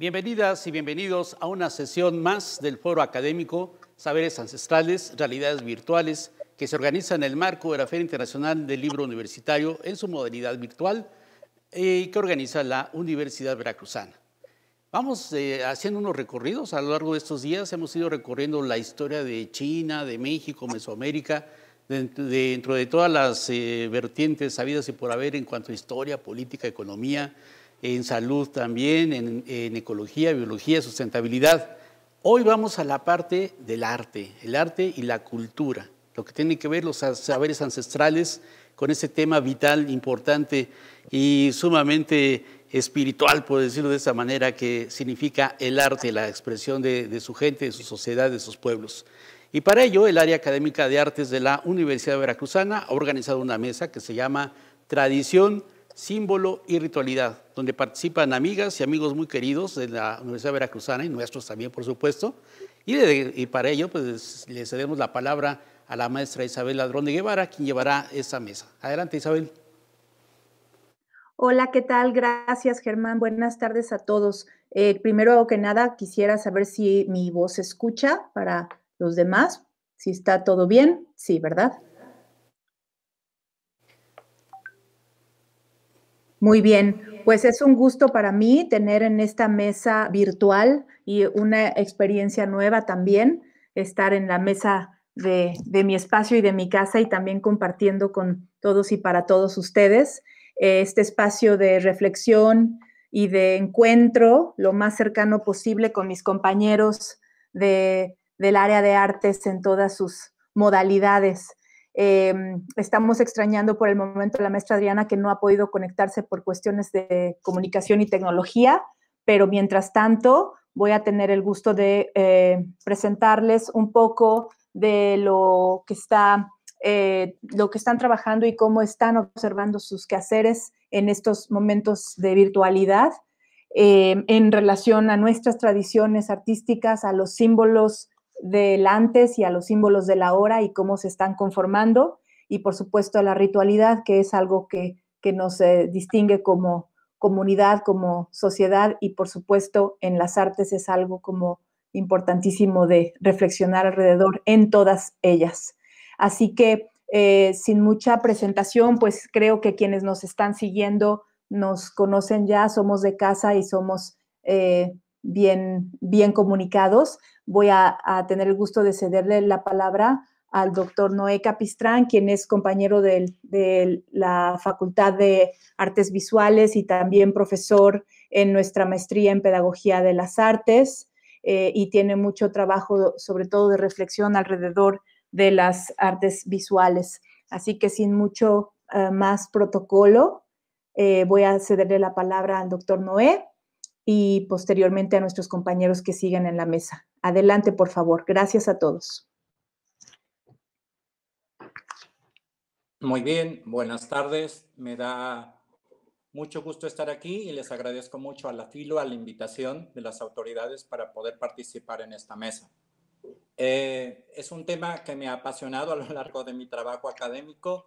Bienvenidas y bienvenidos a una sesión más del Foro Académico Saberes Ancestrales, Realidades Virtuales, que se organiza en el marco de la Feria Internacional del Libro Universitario en su modalidad virtual y que organiza la Universidad Veracruzana. Vamos haciendo unos recorridos a lo largo de estos días. Hemos ido recorriendo la historia de China, de México, Mesoamérica, dentro de todas las vertientes habidas y por haber en cuanto a historia, política, economía, en salud también, en ecología, biología, sustentabilidad. Hoy vamos a la parte del arte, el arte y la cultura, lo que tiene que ver los saberes ancestrales con ese tema vital, importante y sumamente espiritual, por decirlo de esa manera, que significa el arte, la expresión de su gente, de su sociedad, de sus pueblos. Y para ello, el área académica de artes de la Universidad Veracruzana ha organizado una mesa que se llama Tradición, Símbolo y Ritualidad, donde participan amigas y amigos muy queridos de la Universidad Veracruzana y nuestros también, por supuesto. Y para ello, pues, le cedemos la palabra a la maestra Isabel Ladrón de Guevara, quien llevará esa mesa. Adelante, Isabel. Hola, ¿qué tal? Gracias, Germán. Buenas tardes a todos. Primero que nada, quisiera saber si mi voz se escucha para los demás. Si está todo bien. Sí, ¿verdad? Muy bien. Pues es un gusto para mí tener en esta mesa virtual y una experiencia nueva también, estar en la mesa de mi espacio y de mi casa y también compartiendo con todos y para todos ustedes este espacio de reflexión y de encuentro lo más cercano posible con mis compañeros del área de artes en todas sus modalidades. Estamos extrañando por el momento a la maestra Adriana, que no ha podido conectarse por cuestiones de comunicación y tecnología, pero mientras tanto voy a tener el gusto de presentarles un poco de lo que están trabajando y cómo están observando sus quehaceres en estos momentos de virtualidad en relación a nuestras tradiciones artísticas, a los símbolos del antes y a los símbolos del ahora y cómo se están conformando, y por supuesto a la ritualidad, que es algo que nos distingue como comunidad, como sociedad, y por supuesto en las artes es algo como importantísimo de reflexionar alrededor en todas ellas. Así que sin mucha presentación, pues creo que quienes nos están siguiendo nos conocen ya, somos de casa y somos bien comunicados. Voy a tener el gusto de cederle la palabra al doctor Noé Capistrán, quien es compañero de la Facultad de Artes Visuales y también profesor en nuestra maestría en Pedagogía de las Artes, y tiene mucho trabajo, sobre todo de reflexión alrededor de las artes visuales. Así que sin mucho más protocolo, voy a cederle la palabra al doctor Noé y posteriormente a nuestros compañeros que siguen en la mesa. Adelante, por favor. Gracias a todos. Muy bien, buenas tardes. Me da mucho gusto estar aquí y les agradezco mucho a la FILO, a la invitación de las autoridades para poder participar en esta mesa. Es un tema que me ha apasionado a lo largo de mi trabajo académico,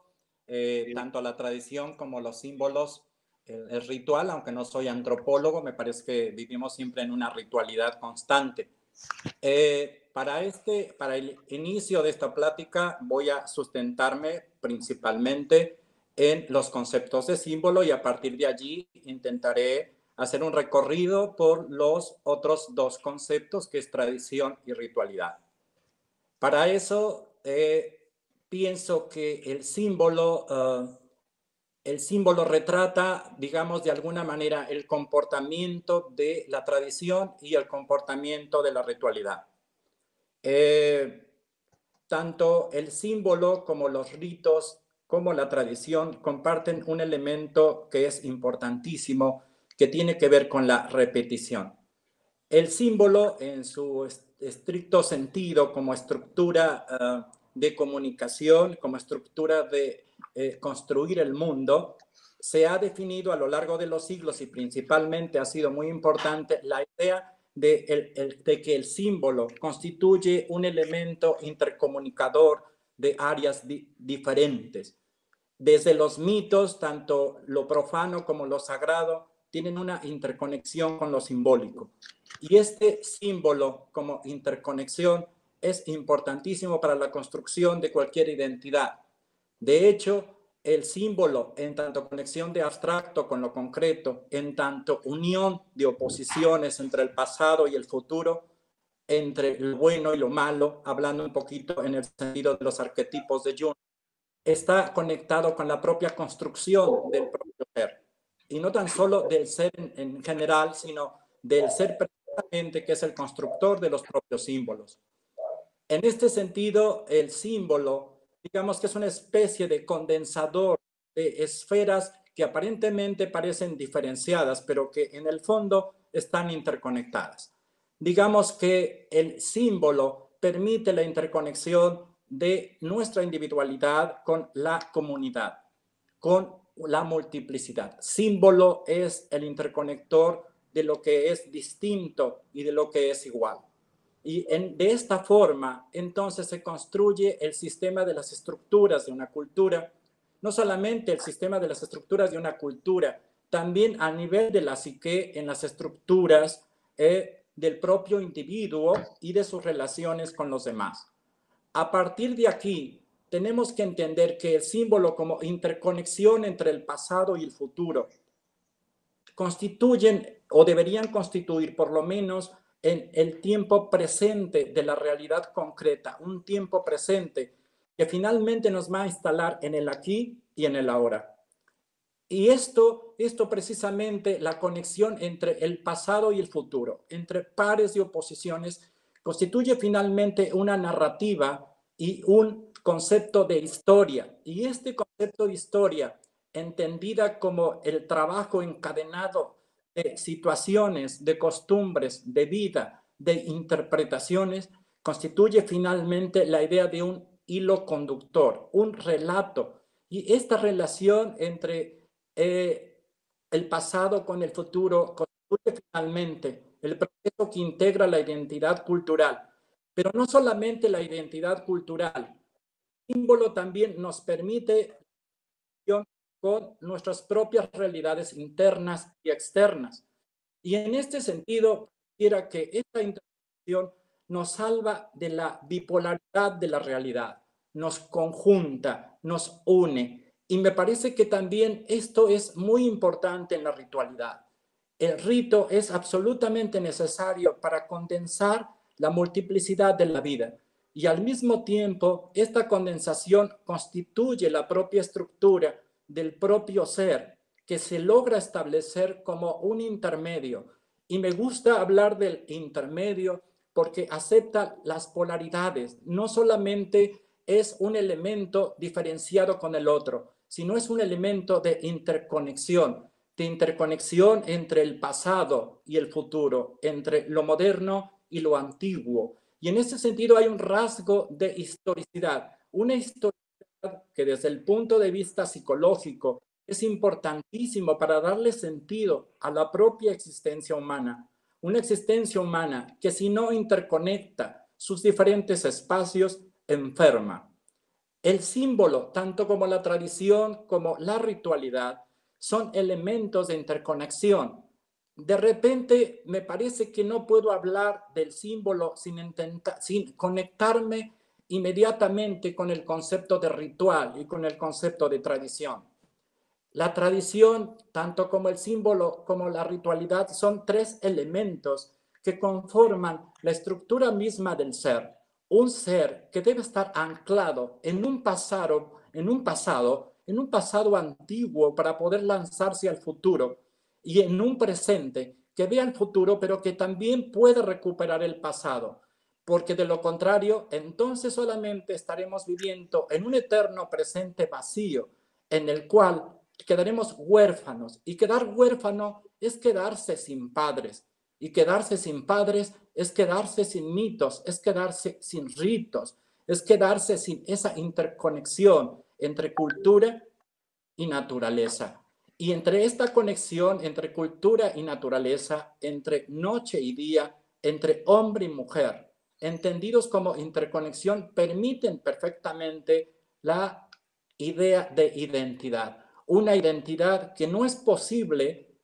tanto la tradición como los símbolos, el ritual, aunque no soy antropólogo, me parece que vivimos siempre en una ritualidad constante. Para el inicio de esta plática voy a sustentarme principalmente en los conceptos de símbolo y a partir de allí intentaré hacer un recorrido por los otros dos conceptos, que es tradición y ritualidad. Para eso pienso que el símbolo retrata, digamos, de alguna manera el comportamiento de la tradición y el comportamiento de la ritualidad. Tanto el símbolo como los ritos, como la tradición, comparten un elemento que es importantísimo, que tiene que ver con la repetición. El símbolo, en su estricto sentido, como estructura de comunicación, como estructura de construir el mundo, se ha definido a lo largo de los siglos y principalmente ha sido muy importante la idea de que el símbolo constituye un elemento intercomunicador de áreas diferentes. Desde los mitos, tanto lo profano como lo sagrado tienen una interconexión con lo simbólico. Y este símbolo como interconexión es importantísimo para la construcción de cualquier identidad. De hecho, el símbolo, en tanto conexión de abstracto con lo concreto, en tanto unión de oposiciones entre el pasado y el futuro, entre lo bueno y lo malo, hablando un poquito en el sentido de los arquetipos de Jung, está conectado con la propia construcción del propio ser. Y no tan solo del ser en general, sino del ser precisamente, que es el constructor de los propios símbolos. En este sentido, el símbolo, digamos que es una especie de condensador de esferas que aparentemente parecen diferenciadas, pero que en el fondo están interconectadas. Digamos que el símbolo permite la interconexión de nuestra individualidad con la comunidad, con la multiplicidad. Símbolo es el interconector de lo que es distinto y de lo que es igual. Y de esta forma, entonces, se construye el sistema de las estructuras de una cultura, no solamente el sistema de las estructuras de una cultura, también a nivel de la psique, en las estructuras del propio individuo y de sus relaciones con los demás. A partir de aquí, tenemos que entender que el símbolo como interconexión entre el pasado y el futuro constituyen o deberían constituir por lo menos en el tiempo presente de la realidad concreta, un tiempo presente que finalmente nos va a instalar en el aquí y en el ahora. Y esto precisamente, la conexión entre el pasado y el futuro, entre pares y oposiciones, constituye finalmente una narrativa y un concepto de historia. Y este concepto de historia, entendida como el trabajo encadenado de situaciones, de costumbres, de vida, de interpretaciones, constituye finalmente la idea de un hilo conductor, un relato. Y esta relación entre el pasado con el futuro constituye finalmente el proceso que integra la identidad cultural. Pero no solamente la identidad cultural, el símbolo también nos permite con nuestras propias realidades internas y externas. Y en este sentido, quisiera que esta intervención nos salva de la bipolaridad de la realidad, nos conjunta, nos une. Y me parece que también esto es muy importante en la ritualidad. El rito es absolutamente necesario para condensar la multiplicidad de la vida. Y al mismo tiempo, esta condensación constituye la propia estructura del propio ser, que se logra establecer como un intermedio. Y me gusta hablar del intermedio porque acepta las polaridades. No solamente es un elemento diferenciado con el otro, sino es un elemento de interconexión entre el pasado y el futuro, entre lo moderno y lo antiguo. Y en ese sentido hay un rasgo de historicidad, una historicidad que desde el punto de vista psicológico es importantísimo para darle sentido a la propia existencia humana. Una existencia humana que, si no interconecta sus diferentes espacios, enferma. El símbolo, tanto como la tradición como la ritualidad, son elementos de interconexión. De repente me parece que no puedo hablar del símbolo sin conectarme inmediatamente con el concepto de ritual y con el concepto de tradición. La tradición, tanto como el símbolo como la ritualidad, son tres elementos que conforman la estructura misma del ser. Un ser que debe estar anclado en un pasado antiguo para poder lanzarse al futuro, y en un presente que vea el futuro, pero que también pueda recuperar el pasado. Porque de lo contrario, entonces solamente estaremos viviendo en un eterno presente vacío, en el cual quedaremos huérfanos. Y quedar huérfano es quedarse sin padres. Y quedarse sin padres es quedarse sin mitos, es quedarse sin ritos, es quedarse sin esa interconexión entre cultura y naturaleza. Y entre esta conexión entre cultura y naturaleza, entre noche y día, entre hombre y mujer, entendidos como interconexión, permiten perfectamente la idea de identidad. Una identidad que no es posible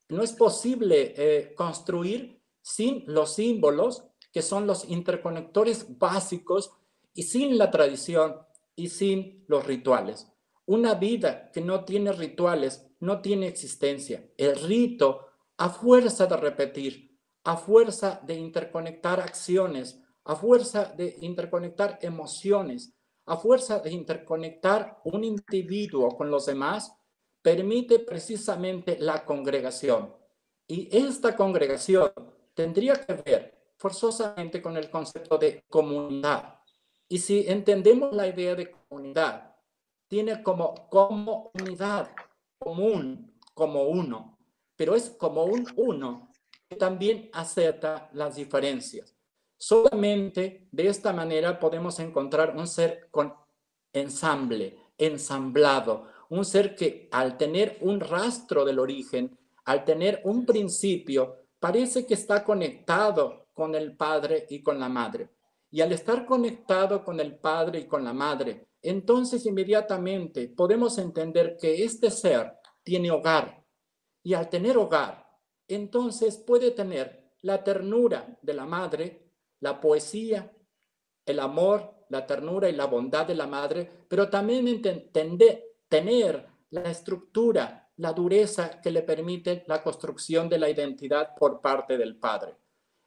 no es posible construir sin los símbolos, que son los interconectores básicos, y sin la tradición y sin los rituales. Una vida que no tiene rituales no tiene existencia. El rito, a fuerza de repetir, a fuerza de interconectar acciones, a fuerza de interconectar emociones, a fuerza de interconectar un individuo con los demás, permite precisamente la congregación. Y esta congregación tendría que ver forzosamente con el concepto de comunidad. Y si entendemos la idea de comunidad, tiene como unidad, común, como uno, pero es como un uno que también acepta las diferencias. Solamente de esta manera podemos encontrar un ser con ensamble, ensamblado, un ser que al tener un rastro del origen, al tener un principio, parece que está conectado con el padre y con la madre. Y al estar conectado con el padre y con la madre, entonces inmediatamente podemos entender que este ser tiene hogar. Y al tener hogar, entonces puede tener la ternura de la madre, la poesía, el amor, la ternura y la bondad de la madre, pero también tener la estructura, la dureza que le permite la construcción de la identidad por parte del padre.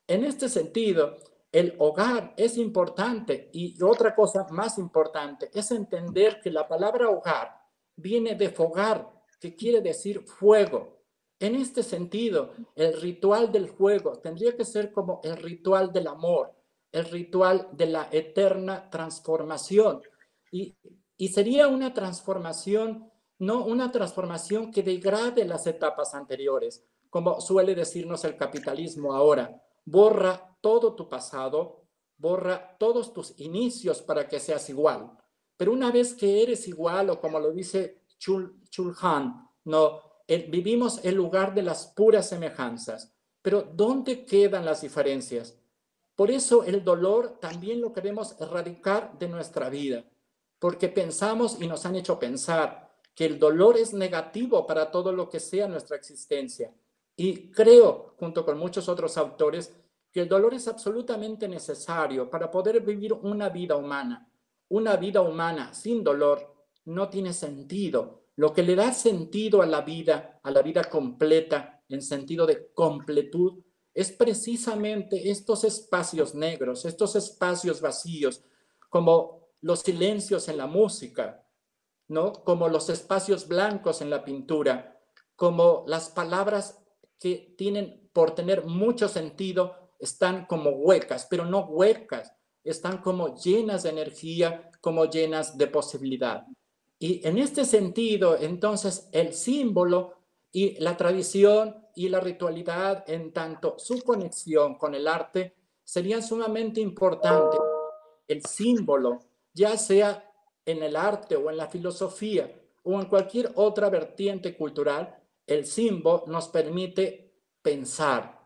En este sentido, el hogar es importante, y otra cosa más importante es entender que la palabra hogar viene de fogar, que quiere decir fuego. En este sentido, el ritual del fuego tendría que ser como el ritual del amor, el ritual de la eterna transformación. Y sería una transformación, no una transformación que degrade las etapas anteriores, como suele decirnos el capitalismo ahora. Borra todo tu pasado, borra todos tus inicios para que seas igual. Pero una vez que eres igual, o como lo dice Chul Han, no, vivimos el lugar de las puras semejanzas. Pero ¿dónde quedan las diferencias? Por eso el dolor también lo queremos erradicar de nuestra vida, porque pensamos y nos han hecho pensar que el dolor es negativo para todo lo que sea nuestra existencia. Y creo, junto con muchos otros autores, que el dolor es absolutamente necesario para poder vivir una vida humana. Una vida humana sin dolor no tiene sentido. Lo que le da sentido a la vida completa, en sentido de completud, es precisamente estos espacios negros, estos espacios vacíos, como los silencios en la música, ¿no? Como los espacios blancos en la pintura, como las palabras que tienen por tener mucho sentido están como huecas, pero no huecas, están como llenas de energía, como llenas de posibilidad. Y en este sentido, entonces, el símbolo y la tradición y la ritualidad, en tanto su conexión con el arte, serían sumamente importantes. El símbolo, ya sea en el arte o en la filosofía o en cualquier otra vertiente cultural, el símbolo nos permite pensar.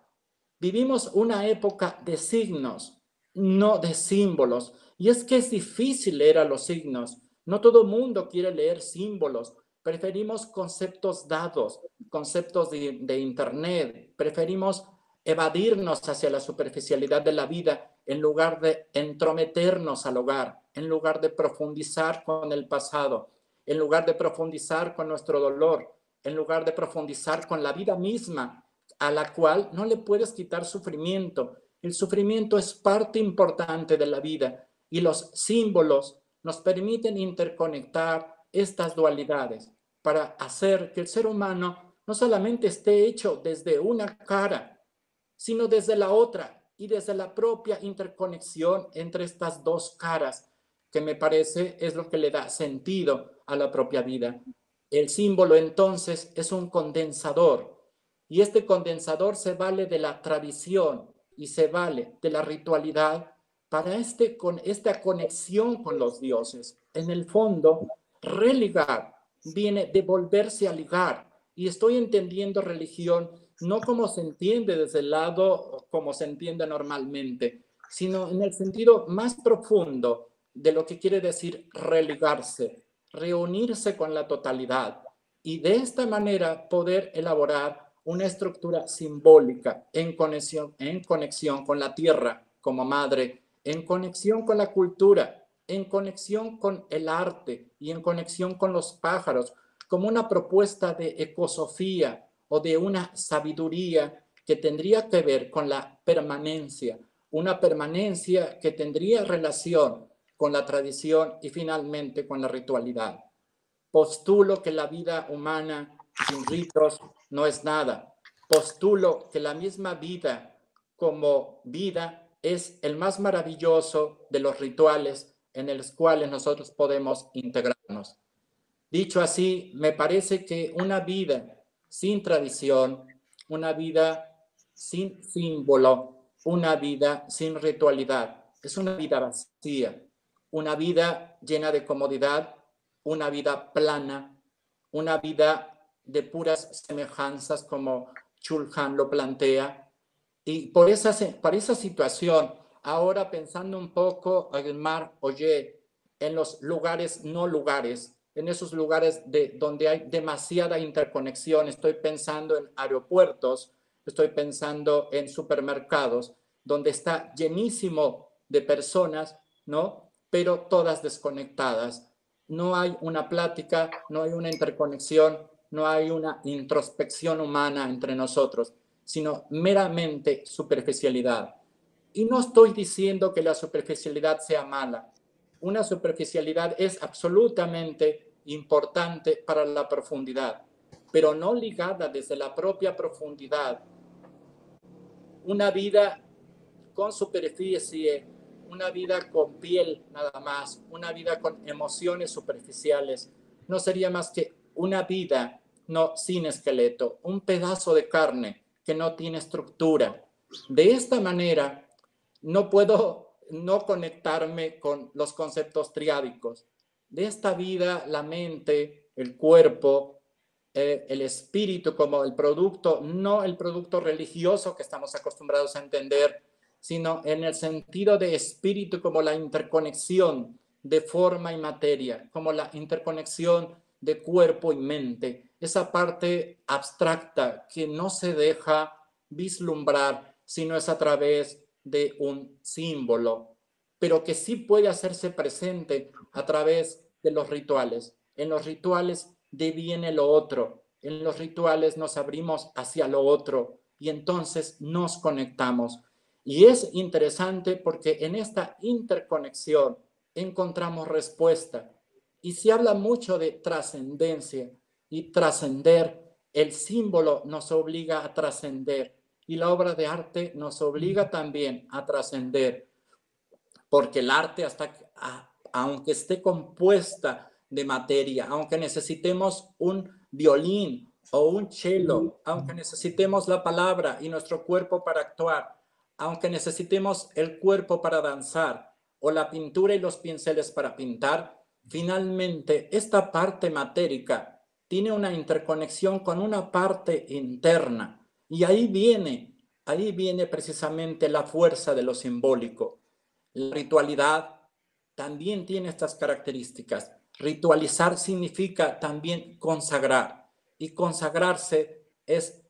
Vivimos una época de signos, no de símbolos. Y es que es difícil leer a los signos. No todo el mundo quiere leer símbolos. Preferimos conceptos dados, conceptos de internet. Preferimos evadirnos hacia la superficialidad de la vida en lugar de entrometernos al hogar, en lugar de profundizar con el pasado, en lugar de profundizar con nuestro dolor, en lugar de profundizar con la vida misma, a la cual no le puedes quitar sufrimiento. El sufrimiento es parte importante de la vida y los símbolos nos permiten interconectar estas dualidades para hacer que el ser humano no solamente esté hecho desde una cara, sino desde la otra y desde la propia interconexión entre estas dos caras, que me parece es lo que le da sentido a la propia vida. El símbolo entonces es un condensador, y este condensador se vale de la tradición y se vale de la ritualidad para esta conexión con los dioses. En el fondo, religar viene de volverse a ligar, y estoy entendiendo religión no como se entiende desde el lado como se entiende normalmente, sino en el sentido más profundo de lo que quiere decir reunirse con la totalidad, y de esta manera poder elaborar una estructura simbólica en conexión con la tierra como madre, en conexión con la cultura, en conexión con el arte y en conexión con los pájaros, como una propuesta de ecosofía o de una sabiduría que tendría que ver con la permanencia, una permanencia que tendría relación con la tradición y finalmente con la ritualidad. Postulo que la vida humana sin ritos no es nada. Postulo que la misma vida como vida es el más maravilloso de los rituales en los cuales nosotros podemos integrarnos. Dicho así, me parece que una vida sin tradición, una vida sin símbolo, una vida sin ritualidad, es una vida vacía, una vida llena de comodidad, una vida plana, una vida de puras semejanzas como Chul Han lo plantea. Y por esa situación, ahora pensando un poco, Aguilmar, oye, en los lugares no lugares, en esos lugares donde hay demasiada interconexión, estoy pensando en aeropuertos, estoy pensando en supermercados, donde está llenísimo de personas, ¿no? Pero todas desconectadas. No hay una plática, no hay una interconexión, no hay una introspección humana entre nosotros, sino meramente superficialidad. Y no estoy diciendo que la superficialidad sea mala. Una superficialidad es absolutamente importante para la profundidad, pero no ligada desde la propia profundidad. Una vida con superficie, una vida con piel nada más, una vida con emociones superficiales, no sería más que una vida no sin esqueleto, un pedazo de carne que no tiene estructura. De esta manera, no puedo no conectarme con los conceptos triádicos. De esta vida, la mente, el cuerpo, el espíritu como el producto, no el producto religioso que estamos acostumbrados a entender, sino en el sentido de espíritu como la interconexión de forma y materia, como la interconexión de cuerpo y mente, esa parte abstracta que no se deja vislumbrar, sino es a través de un símbolo, pero que sí puede hacerse presente a través de los rituales. En los rituales deviene lo otro, en los rituales nos abrimos hacia lo otro y entonces nos conectamos. Y es interesante porque en esta interconexión encontramos respuesta. Y se habla mucho de trascendencia y trascender. El símbolo nos obliga a trascender y la obra de arte nos obliga también a trascender. Porque el arte, aunque esté compuesta de materia, aunque necesitemos un violín o un cello, aunque necesitemos la palabra y nuestro cuerpo para actuar, aunque necesitemos el cuerpo para danzar o la pintura y los pinceles para pintar, finalmente esta parte matérica tiene una interconexión con una parte interna y ahí viene precisamente la fuerza de lo simbólico. La ritualidad también tiene estas características. Ritualizar significa también consagrar y consagrarse es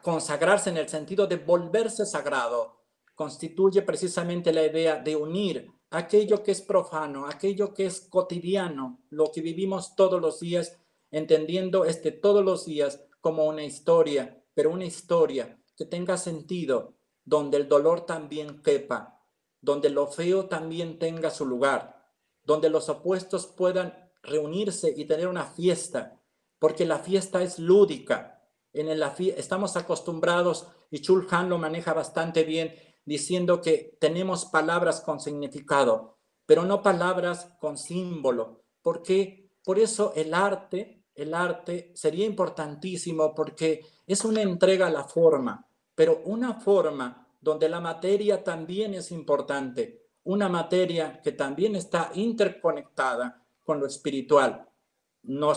consagrarse en el sentido de volverse sagrado, constituye precisamente la idea de unir aquello que es profano, aquello que es cotidiano, lo que vivimos todos los días, entendiendo todos los días como una historia, pero una historia que tenga sentido, donde el dolor también quepa, donde lo feo también tenga su lugar, donde los opuestos puedan reunirse y tener una fiesta, porque la fiesta es lúdica. Estamos acostumbrados, y Chul Han lo maneja bastante bien, diciendo que tenemos palabras con significado, pero no palabras con símbolo. Porque por eso el arte sería importantísimo, porque es una entrega a la forma, pero una forma donde la materia también es importante, una materia que también está interconectada con lo espiritual. No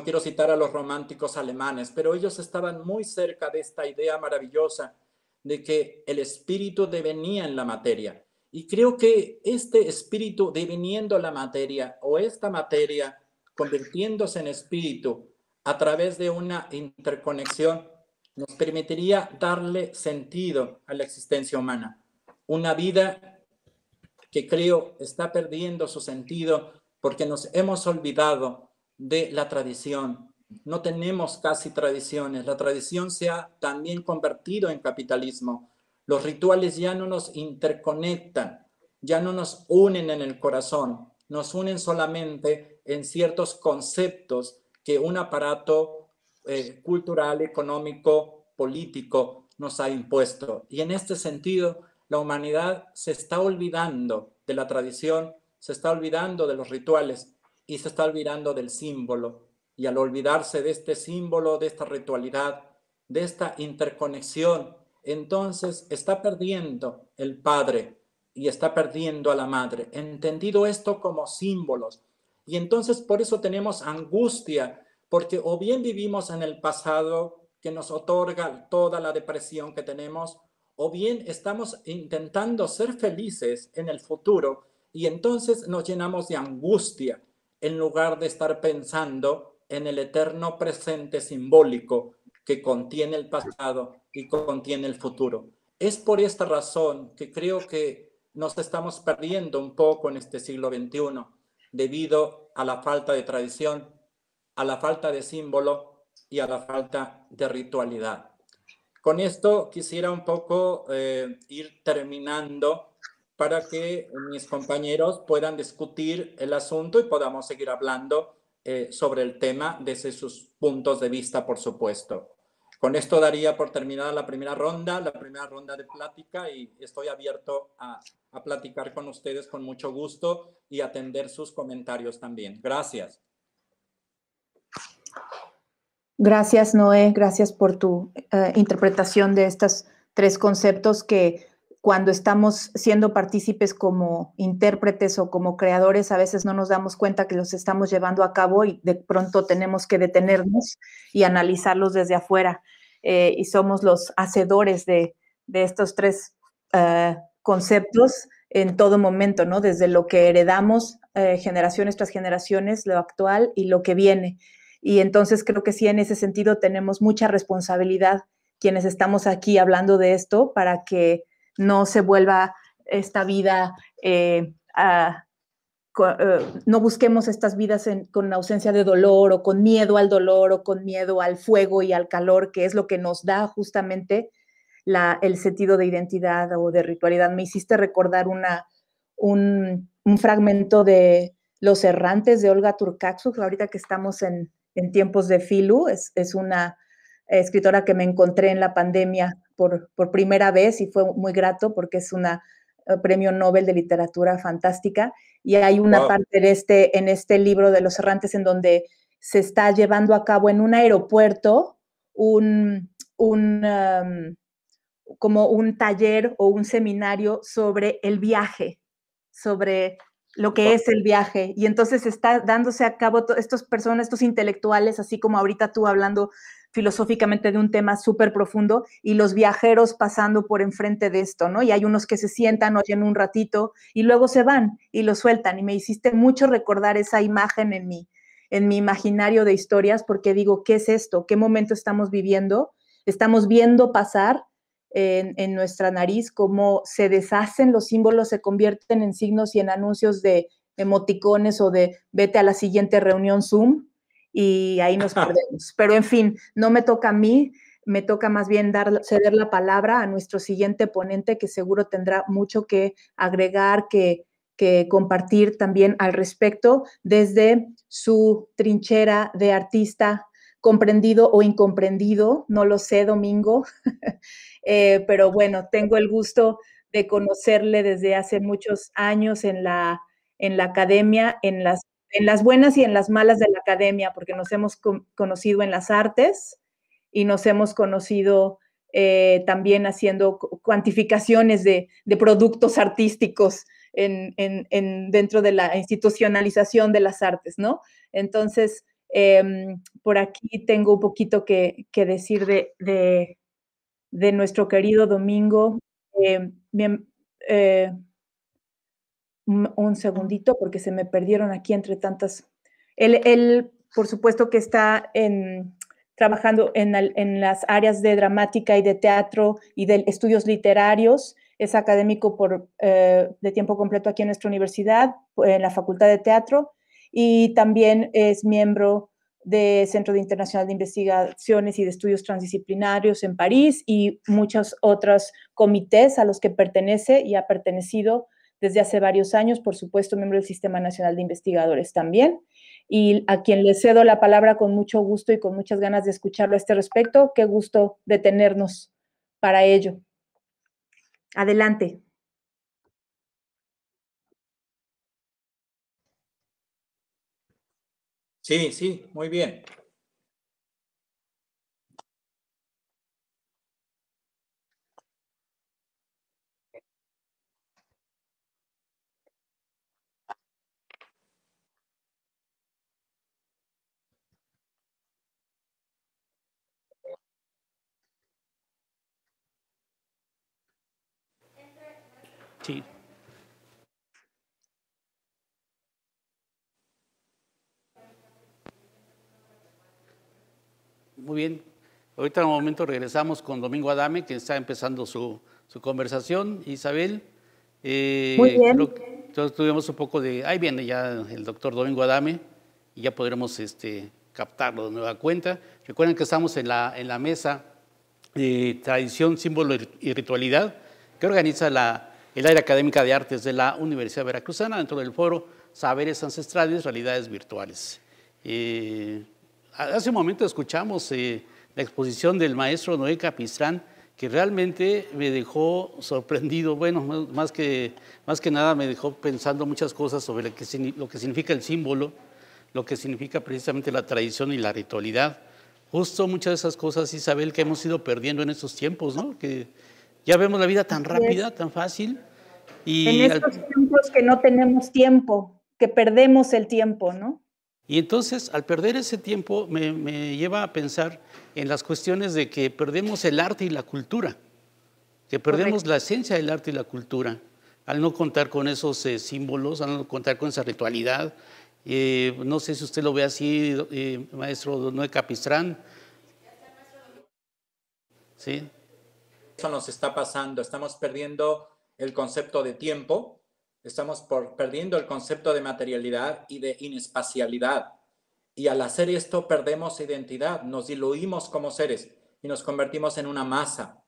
quiero citar a los románticos alemanes, pero ellos estaban muy cerca de esta idea maravillosa de que el espíritu devenía en la materia. Y creo que este espíritu deviniendo en la materia o esta materia convirtiéndose en espíritu a través de una interconexión, nos permitiría darle sentido a la existencia humana. Una vida que creo está perdiendo su sentido porque nos hemos olvidado de la tradición. No tenemos casi tradiciones. La tradición se ha también convertido en capitalismo. Los rituales ya no nos interconectan, ya no nos unen en el corazón, nos unen solamente en ciertos conceptos que un aparato cultural, económico, político nos ha impuesto. Y en este sentido, la humanidad se está olvidando de la tradición, se está olvidando de los rituales y se está olvidando del símbolo. Y al olvidarse de este símbolo, de esta ritualidad, de esta interconexión, entonces está perdiendo el padre y está perdiendo a la madre. Entendido esto como símbolos. Y entonces por eso tenemos angustia, porque o bien vivimos en el pasado que nos otorga toda la depresión que tenemos, o bien estamos intentando ser felices en el futuro y entonces nos llenamos de angustia en lugar de estar pensando en el eterno presente simbólico que contiene el pasado y contiene el futuro. Es por esta razón que creo que nos estamos perdiendo un poco en este siglo XXI debido a la falta de tradición, a la falta de símbolo y a la falta de ritualidad. Con esto quisiera un poco ir terminando para que mis compañeros puedan discutir el asunto y podamos seguir hablando sobre el tema desde sus puntos de vista, por supuesto. Con esto daría por terminada la primera ronda de plática y estoy abierto a platicar con ustedes con mucho gusto y atender sus comentarios también. Gracias. Gracias, Noé. Gracias por tu interpretación de estos tres conceptos que cuando estamos siendo partícipes como intérpretes o como creadores, a veces no nos damos cuenta que los estamos llevando a cabo y de pronto tenemos que detenernos y analizarlos desde afuera. Y somos los hacedores de estos tres conceptos en todo momento, ¿no? Desde lo que heredamos generaciones tras generaciones, lo actual y lo que viene. Y entonces creo que sí, en ese sentido tenemos mucha responsabilidad quienes estamos aquí hablando de esto para que no se vuelva esta vida, no busquemos estas vidas con ausencia de dolor o con miedo al dolor o con miedo al fuego y al calor, que es lo que nos da justamente el sentido de identidad o de ritualidad. Me hiciste recordar un fragmento de Los Errantes de Olga Turcaxu, ahorita que estamos en tiempos de Filu, es una escritora que me encontré en la pandemia por primera vez y fue muy grato porque es una premio Nobel de literatura fantástica y hay una parte de en este libro de Los Errantes en donde se está llevando a cabo en un aeropuerto como un taller o un seminario sobre el viaje, sobre lo que es el viaje. Y entonces está dándose a cabo estas personas, estos intelectuales, así como ahorita tú hablando filosóficamente de un tema súper profundo y los viajeros pasando por enfrente de esto, ¿no? Y hay unos que se sientan, oyen un ratito y luego se van y lo sueltan. Y me hiciste mucho recordar esa imagen en mi imaginario de historias porque digo, ¿qué es esto? ¿Qué momento estamos viviendo? Estamos viendo pasar en nuestra nariz, cómo se deshacen los símbolos, se convierten en signos y en anuncios de emoticones o de vete a la siguiente reunión Zoom y ahí nos perdemos. Pero en fin, no me toca a mí, me toca más bien ceder la palabra a nuestro siguiente ponente que seguro tendrá mucho que agregar, que compartir también al respecto desde su trinchera de artista comprendido o incomprendido, no lo sé, Domingo, pero bueno, tengo el gusto de conocerle desde hace muchos años en la academia, en las buenas y en las malas de la academia, porque nos hemos conocido en las artes y nos hemos conocido también haciendo cuantificaciones de productos artísticos dentro de la institucionalización de las artes, ¿no? Entonces, por aquí tengo un poquito que decir de nuestro querido Domingo. Un segundito, porque se me perdieron aquí entre tantas. Él por supuesto que está trabajando en las áreas de dramática y de teatro y de estudios literarios. Es académico de tiempo completo aquí en nuestra universidad, en la Facultad de Teatro, y también es miembro del Centro Internacional de Investigaciones y de Estudios Transdisciplinarios en París y muchos otros comités a los que pertenece y ha pertenecido desde hace varios años, por supuesto, miembro del Sistema Nacional de Investigadores también. Y a quien le cedo la palabra con mucho gusto y con muchas ganas de escucharlo a este respecto. Qué gusto de tenernos para ello. Adelante. Sí, sí, muy bien. Sí. Muy bien. Ahorita en un momento regresamos con Domingo Adame, que está empezando su conversación. Isabel, Muy bien. entonces tuvimos un poco de... Ahí viene ya el doctor Domingo Adame y ya podremos captarlo de nueva cuenta. Recuerden que estamos en la mesa de Tradición, Símbolo y Ritualidad que organiza el área académica de artes de la Universidad Veracruzana dentro del foro Saberes Ancestrales, Realidades Virtuales. Hace un momento escuchamos la exposición del maestro Noé Capistrán, que realmente me dejó sorprendido. Bueno, más que nada me dejó pensando muchas cosas sobre lo que significa el símbolo, lo que significa precisamente la tradición y la ritualidad. Justo muchas de esas cosas, Isabel, que hemos ido perdiendo en estos tiempos, ¿no? Que ya vemos la vida tan rápida, tan fácil. Y en estos tiempos que no tenemos tiempo, que perdemos el tiempo, ¿no? Y entonces, al perder ese tiempo, me lleva a pensar en las cuestiones de que perdemos el arte y la cultura, que perdemos Correcto. La esencia del arte y la cultura, al no contar con esos símbolos, al no contar con esa ritualidad. No sé si usted lo ve así, maestro Noé Capistrán. ¿Sí? Eso nos está pasando, estamos perdiendo el concepto de tiempo, estamos perdiendo el concepto de materialidad y de inespacialidad. Y al hacer esto perdemos identidad, nos diluimos como seres y nos convertimos en una masa.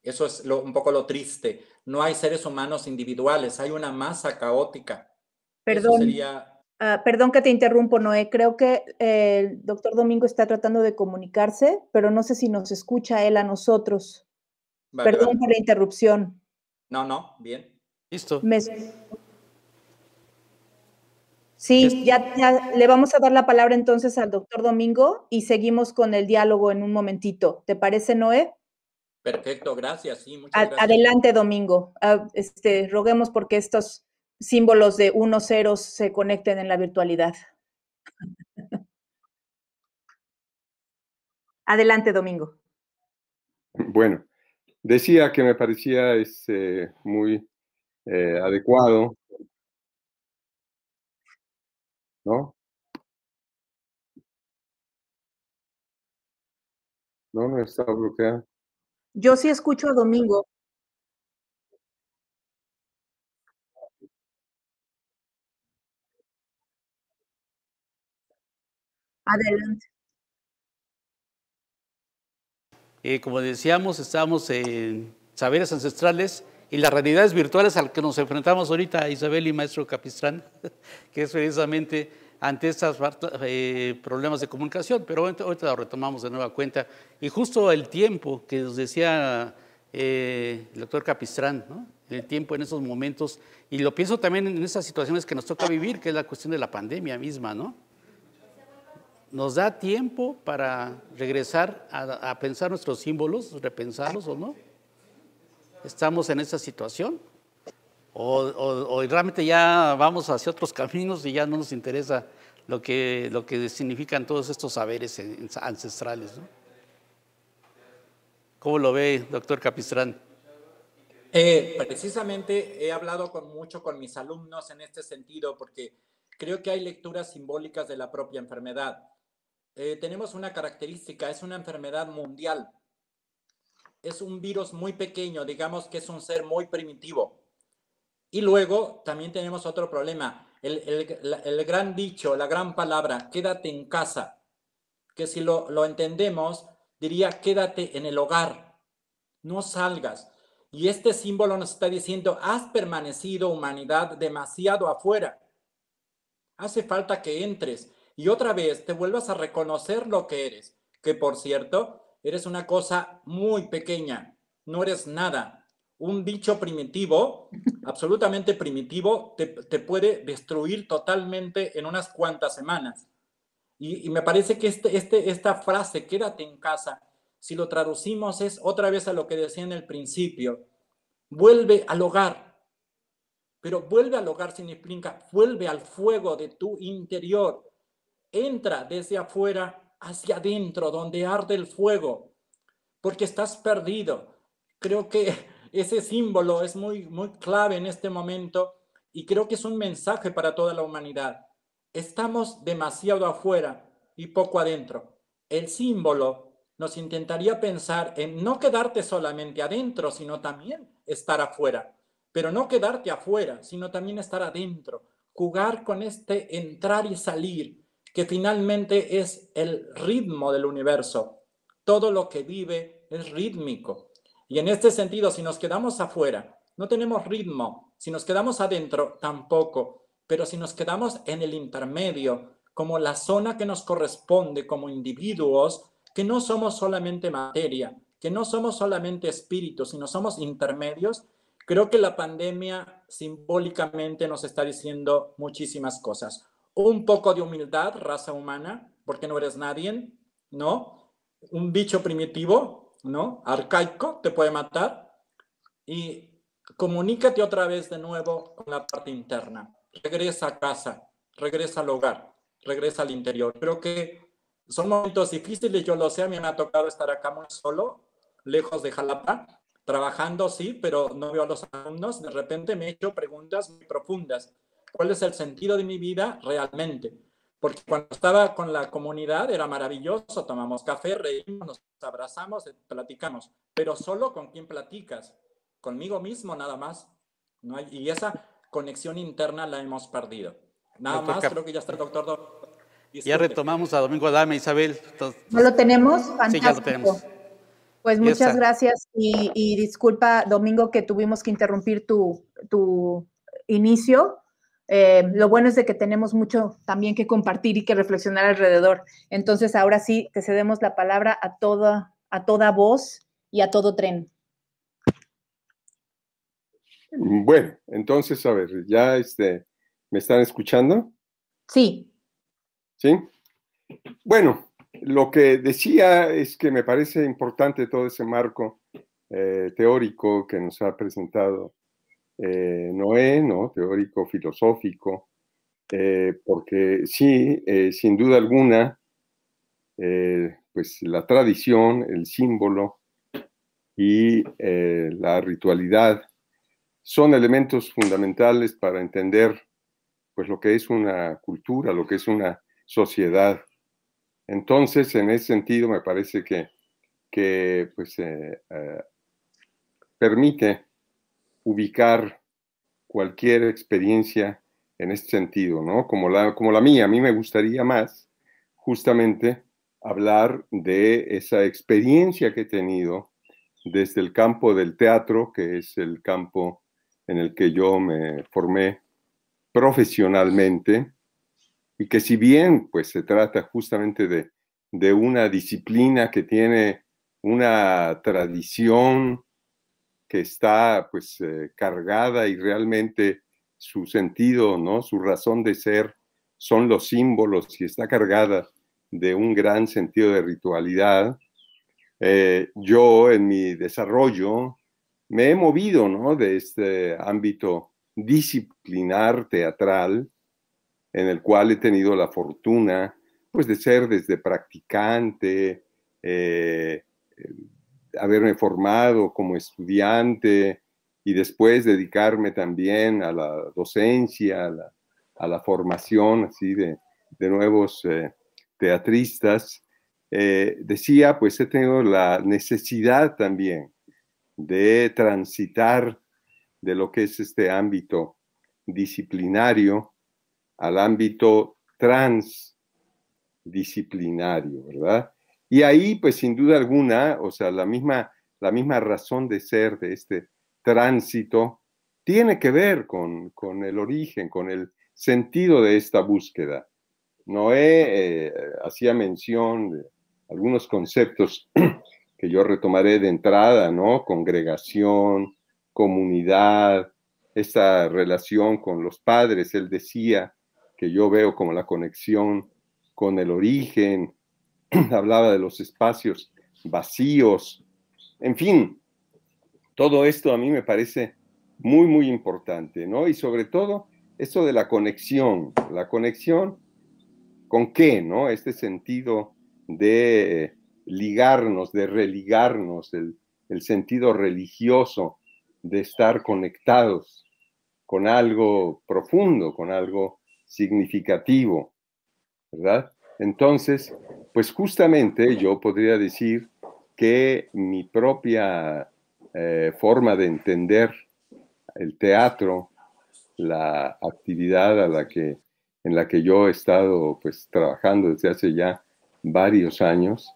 Eso es un poco lo triste. No hay seres humanos individuales, hay una masa caótica. Perdón, eso sería... perdón que te interrumpo, Noé. Creo que el doctor Domingo está tratando de comunicarse, pero no sé si nos escucha él a nosotros. Vale, Perdón por la interrupción. No, bien. Listo. Sí, ya le vamos a dar la palabra entonces al doctor Domingo y seguimos con el diálogo en un momentito. ¿Te parece, Noé? Perfecto, gracias. Sí, muchas gracias. Adelante, Domingo. Roguemos porque estos símbolos de unos ceros se conecten en la virtualidad. Adelante, Domingo. Bueno, decía que me parecía muy adecuado, ¿no? No está bloqueado. Yo sí escucho a Domingo. Adelante. Como decíamos, estamos en Saberes Ancestrales y las realidades virtuales a las que nos enfrentamos ahorita, Isabel y maestro Capistrán, que es precisamente ante estos problemas de comunicación, pero ahorita lo retomamos de nueva cuenta. Y justo el tiempo que nos decía el doctor Capistrán, ¿no? El tiempo en esos momentos, y lo pienso también en esas situaciones que nos toca vivir, que es la cuestión de la pandemia misma, ¿no? ¿Nos da tiempo para regresar a pensar nuestros símbolos, repensarlos o no? ¿Estamos en esa situación? ¿O realmente ya vamos hacia otros caminos y ya no nos interesa lo que significan todos estos saberes ancestrales, ¿no? ¿Cómo lo ve, doctor Capistrán? Precisamente he hablado mucho con mis alumnos en este sentido, porque creo que hay lecturas simbólicas de la propia enfermedad. Tenemos una característica, es una enfermedad mundial. Es un virus muy pequeño, digamos que es un ser muy primitivo. Y luego también tenemos otro problema, el gran dicho, la gran palabra, quédate en casa, que si lo entendemos, diría quédate en el hogar, no salgas. Y este símbolo nos está diciendo, has permanecido, humanidad, demasiado afuera. Hace falta que entres y otra vez te vuelvas a reconocer lo que eres, que por cierto, eres una cosa muy pequeña, no eres nada. Un bicho primitivo, absolutamente primitivo, te puede destruir totalmente en unas cuantas semanas. Y me parece que esta frase, quédate en casa, si lo traducimos es otra vez a lo que decía en el principio, vuelve al hogar. Pero vuelve al hogar significa, vuelve al fuego de tu interior. Entra desde afuera hacia adentro, donde arde el fuego, porque estás perdido. Creo que ese símbolo es muy, muy clave en este momento y creo que es un mensaje para toda la humanidad. Estamos demasiado afuera y poco adentro. El símbolo nos intentaría pensar en no quedarte solamente adentro, sino también estar afuera. Pero no quedarte afuera, sino también estar adentro. Jugar con este entrar y salir, que finalmente es el ritmo del universo. Todo lo que vive es rítmico. Y en este sentido, si nos quedamos afuera, no tenemos ritmo. Si nos quedamos adentro, tampoco. Pero si nos quedamos en el intermedio, como la zona que nos corresponde como individuos, que no somos solamente materia, que no somos solamente espíritu, sino somos intermedios, creo que la pandemia simbólicamente nos está diciendo muchísimas cosas. Un poco de humildad, raza humana, porque no eres nadie, ¿no? Un bicho primitivo, ¿no? Arcaico, te puede matar. Y comunícate otra vez de nuevo con la parte interna. Regresa a casa, regresa al hogar, regresa al interior. Creo que son momentos difíciles, yo lo sé, a mí me ha tocado estar acá muy solo, lejos de Jalapa, trabajando, sí, pero no veo a los alumnos. De repente me he hecho preguntas muy profundas. ¿Cuál es el sentido de mi vida realmente? Porque cuando estaba con la comunidad era maravilloso, tomamos café, reímos, nos abrazamos, platicamos, pero solo con quién platicas, conmigo mismo nada más. ¿No? Y esa conexión interna la hemos perdido. Nada Doctor más, creo que ya está el doctor. Ya retomamos a Domingo Adame, Isabel. ¿No lo tenemos? Fantástico. Sí, ya lo tenemos. Pues muchas gracias y disculpa, Domingo, que tuvimos que interrumpir tu inicio. Lo bueno es de que tenemos mucho también que compartir y que reflexionar alrededor. Entonces, ahora sí, te cedemos la palabra a toda voz y a todo tren. Bueno, entonces, a ver, ¿ya me están escuchando? Sí. ¿Sí? Bueno, lo que decía es que me parece importante todo ese marco teórico que nos ha presentado Noé, ¿no? Teórico, filosófico, porque sí, sin duda alguna, pues la tradición, el símbolo y la ritualidad son elementos fundamentales para entender pues lo que es una cultura, lo que es una sociedad. Entonces, en ese sentido, me parece que pues, permite ubicar cualquier experiencia en este sentido, ¿no? Como la mía. A mí me gustaría más justamente hablar de esa experiencia que he tenido desde el campo del teatro, que es el campo en el que yo me formé profesionalmente, y que si bien pues se trata justamente de una disciplina que tiene una tradición que está pues cargada y realmente su sentido, ¿no? Su razón de ser son los símbolos y está cargada de un gran sentido de ritualidad. Yo en mi desarrollo me he movido, ¿no? De este ámbito disciplinar teatral en el cual he tenido la fortuna pues de ser desde practicante, haberme formado como estudiante y después dedicarme también a la docencia, a la formación así de nuevos teatristas, decía, pues he tenido la necesidad también de transitar de lo que es este ámbito disciplinario al ámbito transdisciplinario, ¿verdad? Y ahí, pues sin duda alguna, o sea, la misma razón de ser de este tránsito tiene que ver con el origen, con el sentido de esta búsqueda. Noé hacía mención de algunos conceptos que yo retomaré de entrada, ¿no? Congregación, comunidad, esta relación con los padres. Él decía que yo veo como la conexión con el origen, hablaba de los espacios vacíos, en fin, todo esto a mí me parece muy, muy importante, ¿no? Y sobre todo, esto de la conexión ¿con qué, no? Este sentido de ligarnos, de religarnos, el sentido religioso de estar conectados con algo profundo, con algo significativo, ¿verdad? Entonces, pues justamente yo podría decir que mi propia forma de entender el teatro, la actividad en la que yo he estado pues trabajando desde hace ya varios años,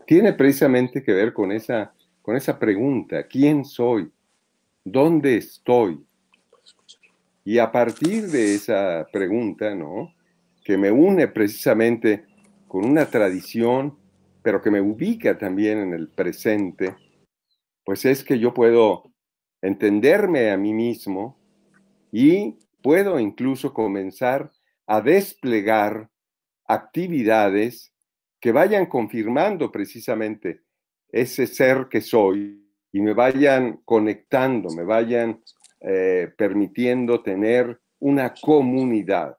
tiene precisamente que ver con esa pregunta: ¿quién soy? ¿Dónde estoy? Y a partir de esa pregunta, ¿no?, que me une precisamente con una tradición, pero que me ubica también en el presente, pues es que yo puedo entenderme a mí mismo y puedo incluso comenzar a desplegar actividades que vayan confirmando precisamente ese ser que soy y me vayan conectando, me vayan permitiendo tener una comunidad,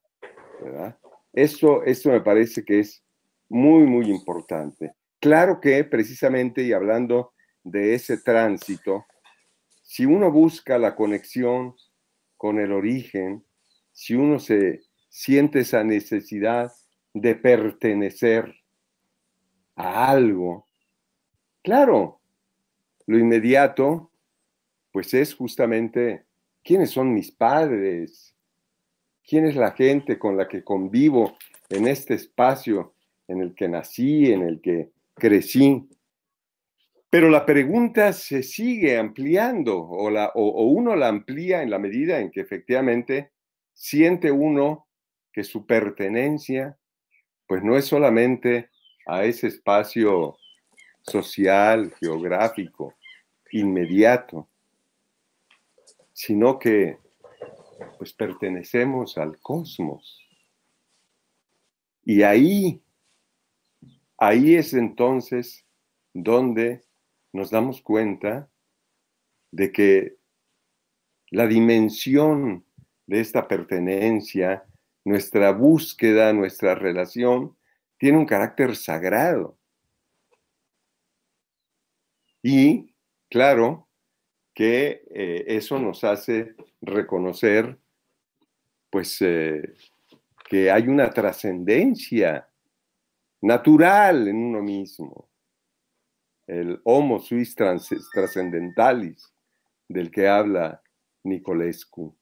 ¿verdad? Esto me parece que es muy, muy importante. Claro que precisamente, y hablando de ese tránsito, si uno busca la conexión con el origen, si uno se siente esa necesidad de pertenecer a algo, claro, lo inmediato, pues es justamente quiénes son mis padres, quién es la gente con la que convivo en este espacio en el que nací, en el que crecí. Pero la pregunta se sigue ampliando o uno la amplía en la medida en que efectivamente siente uno que su pertenencia pues no es solamente a ese espacio social, geográfico, inmediato, sino que pues pertenecemos al cosmos. Y ahí es entonces donde nos damos cuenta de que la dimensión de esta pertenencia, nuestra búsqueda, nuestra relación, tiene un carácter sagrado. Y, claro, que eso nos hace reconocer, pues, que hay una trascendencia natural en uno mismo, el homo suis transcendentalis, del que habla Nicolescu.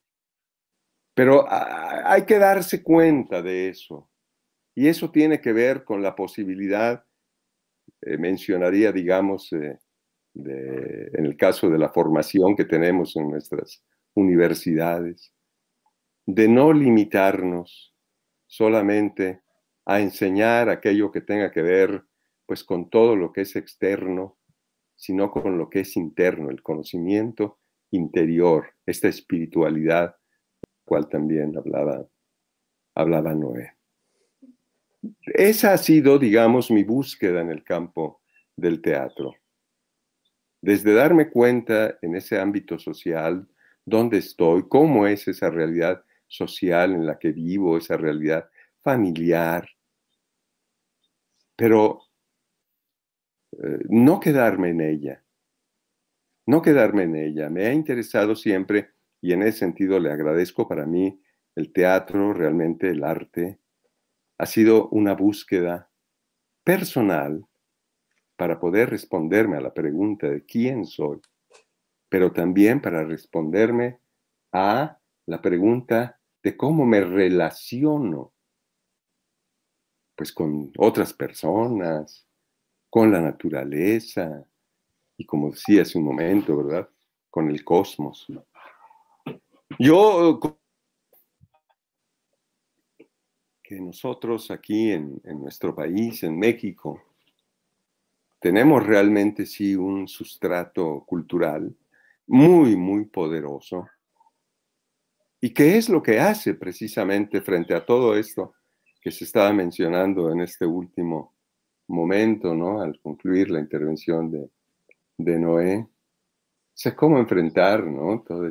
Pero hay que darse cuenta de eso, y eso tiene que ver con la posibilidad, mencionaría, digamos, en el caso de la formación que tenemos en nuestras universidades, de no limitarnos solamente a enseñar aquello que tenga que ver pues con todo lo que es externo, sino con lo que es interno, el conocimiento interior, esta espiritualidad, de la cual también hablaba Noé. Esa ha sido, digamos, mi búsqueda en el campo del teatro. Desde darme cuenta en ese ámbito social, dónde estoy, cómo es esa realidad social en la que vivo, esa realidad familiar, pero no quedarme en ella, no quedarme en ella. Me ha interesado siempre, y en ese sentido le agradezco, para mí el teatro, realmente el arte, ha sido una búsqueda personal para poder responderme a la pregunta de quién soy, pero también para responderme a la pregunta de cómo me relaciono pues con otras personas, con la naturaleza y como decía hace un momento, ¿verdad? Con el cosmos. Yo, que nosotros aquí en nuestro país, en México, tenemos realmente sí un sustrato cultural muy, muy poderoso. ¿Y qué es lo que hace precisamente frente a todo esto que se estaba mencionando en este último momento, ¿no? Al concluir la intervención de Noé? O sea, cómo enfrentar, ¿no? Toda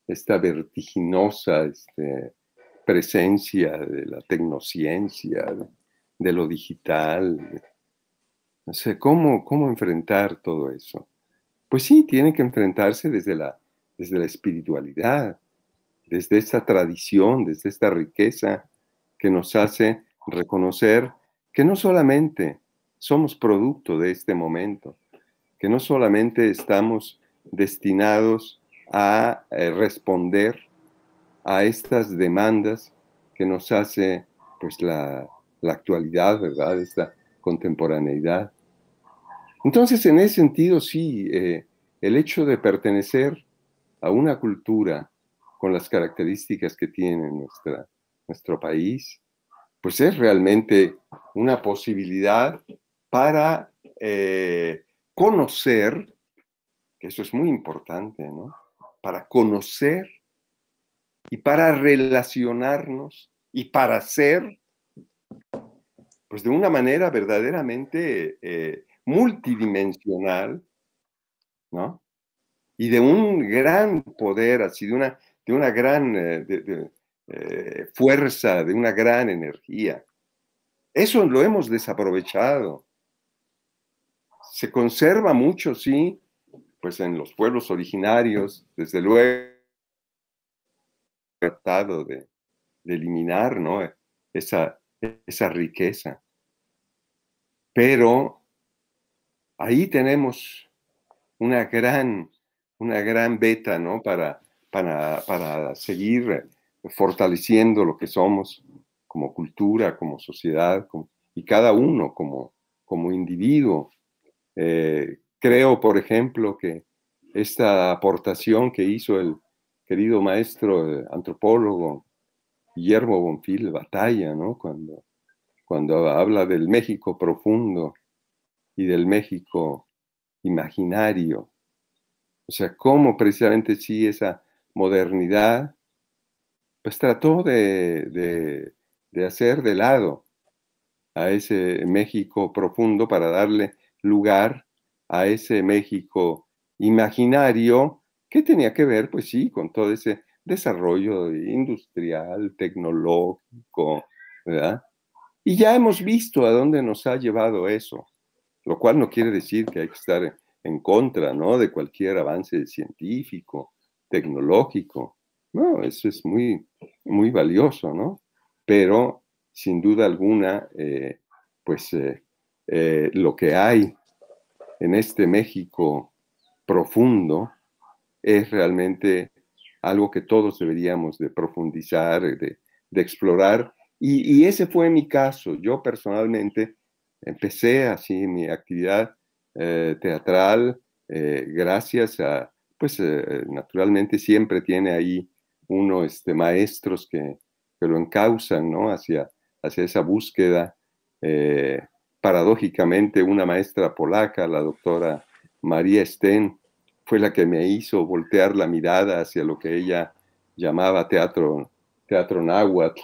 esta vertiginosa presencia de la tecnociencia, de lo digital. No sé, ¿cómo enfrentar todo eso? Pues sí, tiene que enfrentarse desde la espiritualidad, desde esta tradición, desde esta riqueza que nos hace reconocer que no solamente somos producto de este momento, que no solamente estamos destinados a responder a estas demandas que nos hace pues la actualidad, ¿verdad? Esta contemporaneidad. Entonces, en ese sentido, sí, el hecho de pertenecer a una cultura con las características que tiene nuestro país, pues es realmente una posibilidad para conocer, que eso es muy importante, ¿no? Para conocer y para relacionarnos y para ser, pues de una manera verdaderamente multidimensional, ¿no? Y de un gran poder, así de una gran fuerza, de una gran energía. Eso lo hemos desaprovechado. Se conserva mucho, sí, pues en los pueblos originarios, desde luego, tratado de eliminar, ¿no? esa riqueza. Pero ahí tenemos una gran beta, ¿no? Para seguir fortaleciendo lo que somos como cultura, como sociedad, y cada uno como individuo. Creo, por ejemplo, que esta aportación que hizo el querido maestro antropólogo Guillermo Bonfil Batalla, ¿no? Cuando habla del México profundo y del México imaginario. O sea, cómo precisamente sí esa modernidad, pues trató de hacer de lado a ese México profundo para darle lugar a ese México imaginario que tenía que ver, pues sí, con todo ese desarrollo industrial, tecnológico, ¿verdad? Y ya hemos visto a dónde nos ha llevado eso, lo cual no quiere decir que hay que estar en contra, ¿no? De cualquier avance científico, tecnológico. No, eso es muy, muy valioso, ¿no? Pero, sin duda alguna, lo que hay en este México profundo es realmente algo que todos deberíamos de profundizar, de explorar. Y ese fue mi caso. Yo personalmente empecé así mi actividad teatral gracias a, pues naturalmente siempre tiene ahí uno maestros que lo encauzan, ¿no? Hacia esa búsqueda. Paradójicamente, una maestra polaca, la doctora María Sten, fue la que me hizo voltear la mirada hacia lo que ella llamaba teatro náhuatl,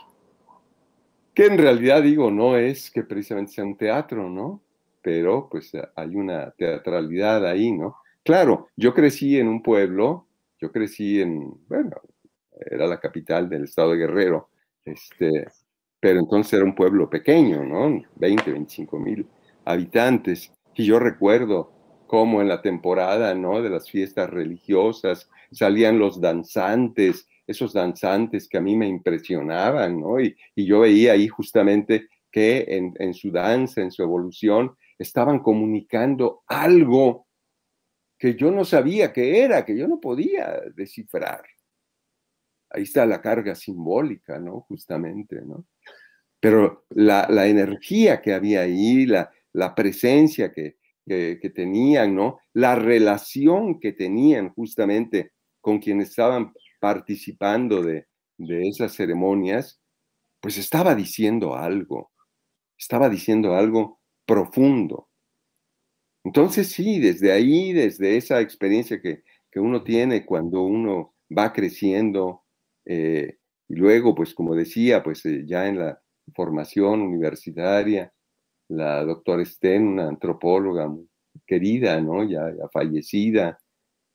que en realidad digo, no es que precisamente sea un teatro, ¿no? Pero pues hay una teatralidad ahí, ¿no? Claro, yo crecí en un pueblo, bueno, era la capital del estado de Guerrero, pero entonces era un pueblo pequeño, ¿no? 25,000 habitantes, y yo recuerdo cómo en la temporada, ¿no? De las fiestas religiosas salían los danzantes esos danzantes que a mí me impresionaban, ¿no? Y yo veía ahí justamente que en su danza, en su evolución, estaban comunicando algo que yo no sabía qué era, que yo no podía descifrar. Ahí está la carga simbólica, ¿no? Justamente, ¿no? Pero la energía que había ahí, la presencia que tenían, ¿no? La relación que tenían justamente con quienes estaban participando de esas ceremonias, pues estaba diciendo algo profundo. Entonces sí, desde ahí, desde esa experiencia que uno tiene cuando uno va creciendo, y luego, pues como decía, pues ya en la formación universitaria, la doctora Sten, una antropóloga muy querida, ¿no? Ya fallecida,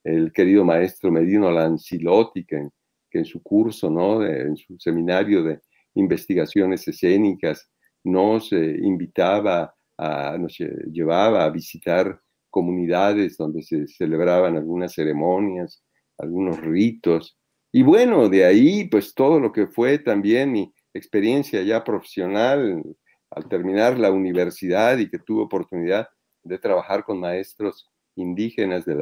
el querido maestro Medino Lancilotti, que en su curso, ¿no? En su seminario de investigaciones escénicas, nos invitaba, nos llevaba a visitar comunidades donde se celebraban algunas ceremonias, algunos ritos. Y bueno, de ahí, pues todo lo que fue también mi experiencia ya profesional al terminar la universidad y que tuve oportunidad de trabajar con maestros indígenas de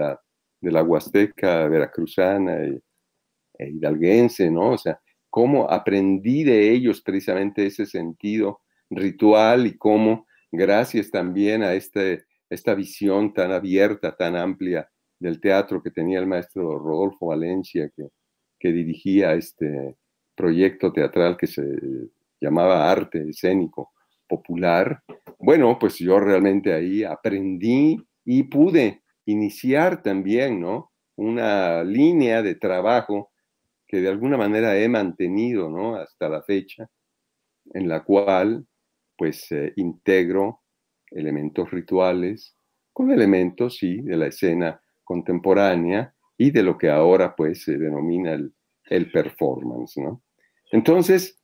la Huasteca veracruzana e hidalguense, ¿no? O sea, cómo aprendí de ellos precisamente ese sentido ritual y cómo, gracias también a esta visión tan abierta, tan amplia del teatro que tenía el maestro Rodolfo Valencia, que dirigía este proyecto teatral que se llamaba Arte Escénico Popular, bueno, pues yo realmente ahí aprendí y pude iniciar también, ¿no? Una línea de trabajo que de alguna manera he mantenido, ¿no? Hasta la fecha, en la cual, pues, integro elementos rituales con elementos, sí, de la escena contemporánea y de lo que ahora, pues, se denomina el performance, ¿no? Entonces,